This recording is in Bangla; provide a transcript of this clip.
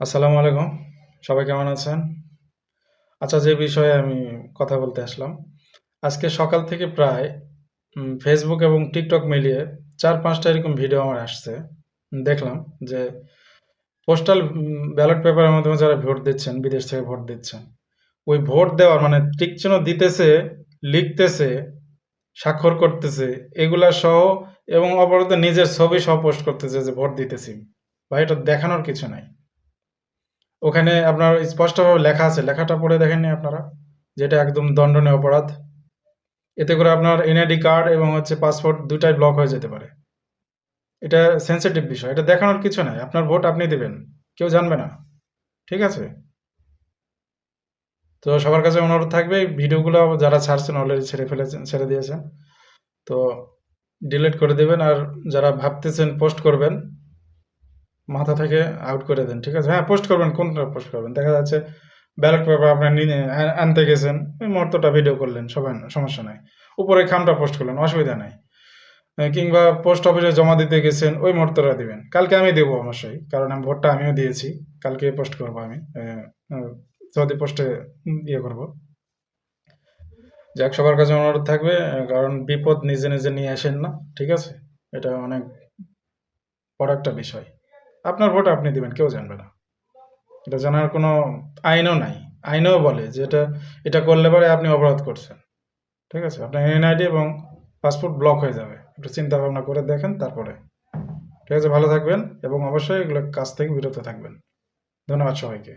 আসসালামু আলাইকুম। সবাই কেমন আছেন? আচ্ছা, যে বিষয়ে আমি কথা বলতে আসলাম, আজকে সকাল থেকে প্রায় Facebook এবং TikTok মিলিয়ে ৪-৫ টা এরকম ভিডিও আমার আসছে। দেখলাম যে পোস্টাল ব্যালট পেপারের মাধ্যমে যারা ভোট দিচ্ছেন, বিদেশ থেকে ভোট দিচ্ছেন। ওই ভোট দেওয়ার মানে টিক চিহ্ন দিতেছে, লিখতেছে, স্বাক্ষর করতেছে, এগুলা সহ এবং অপরত নিজের ছবি সহ পোস্ট করতেছে যে ভোট দিতেছি। ভাই, এটা দেখানোর কিছু নাই। ওখানে আপনার স্পষ্টভাবে লেখা আছে। লেখাটা পড়ে দেখেননি আপনারা? যেটা একদম দণ্ডনীয় অপরাধ। এতে করে আপনার এনআইডি কার্ড এবং পাসপোর্ট ২ টাই ব্লক হয়ে যেতে পারে। এটা সেনসিটিভ বিষয়। এটা দেখানোর কিছু নাই। আপনার ভোট আপনি দিবেন। কেউ জানবে না। ঠিক আছে? তো সবার কাছে অনুরোধ থাকবে এই ভিডিওগুলো যারা ছাড়ছেন অলরেডি ছেড়ে দিয়েছেন। তো ডিলিট করে দিবেন। আর যারা ভাবতেছেন পোস্ট করবেন, মাথা থেকে আউট করে দেন। ঠিক আছে? হ্যাঁ, পোস্ট করবেন। কোনটা পোস্ট করবেন? দেখা যাচ্ছে ব্যালট পেপার আপনার আনতে গেছেন। ওই মুহূর্তটা ভিডিও করলেন। সমস্যা নাই। উপরে খামটা পোস্ট করলেন। অসুবিধা নাই। কিংবা পোস্ট অফিসে জমা দিতে গেছেন, ওই মুহূর্তটা দিবেন। কালকে আমি দেব অবশ্যই। কারণ ভোটটা আমিও দিয়েছি। কালকে পোস্ট করব আমি। আ সৌদি পোস্টে ইয়ে করব। যাক, সবার কাছে অনুরোধ থাকবে, কারণ বিপদ নিজে, নিজে নিয়ে আসেন না। ঠিক আছে? এটা অনেক বড় একটা বিষয়। আপনার ভোট আপনি দিবেন। কেউ জানবে না। এটা জানার কোনো আইনও নাই। আইনেও বলে যে এটা করলে পরে আপনি অপরাধ করছেন। ঠিক আছে? আপনার এনআইডি এবং পাসপোর্ট ব্লক হয়ে যাবে। একটু চিন্তা ভাবনা করে দেখেন তারপরে। ঠিক আছে? ভালো থাকবেন এবং অবশ্যই এগুলো কাজ থেকে বিরত থাকবেন। ধন্যবাদ সবাইকে।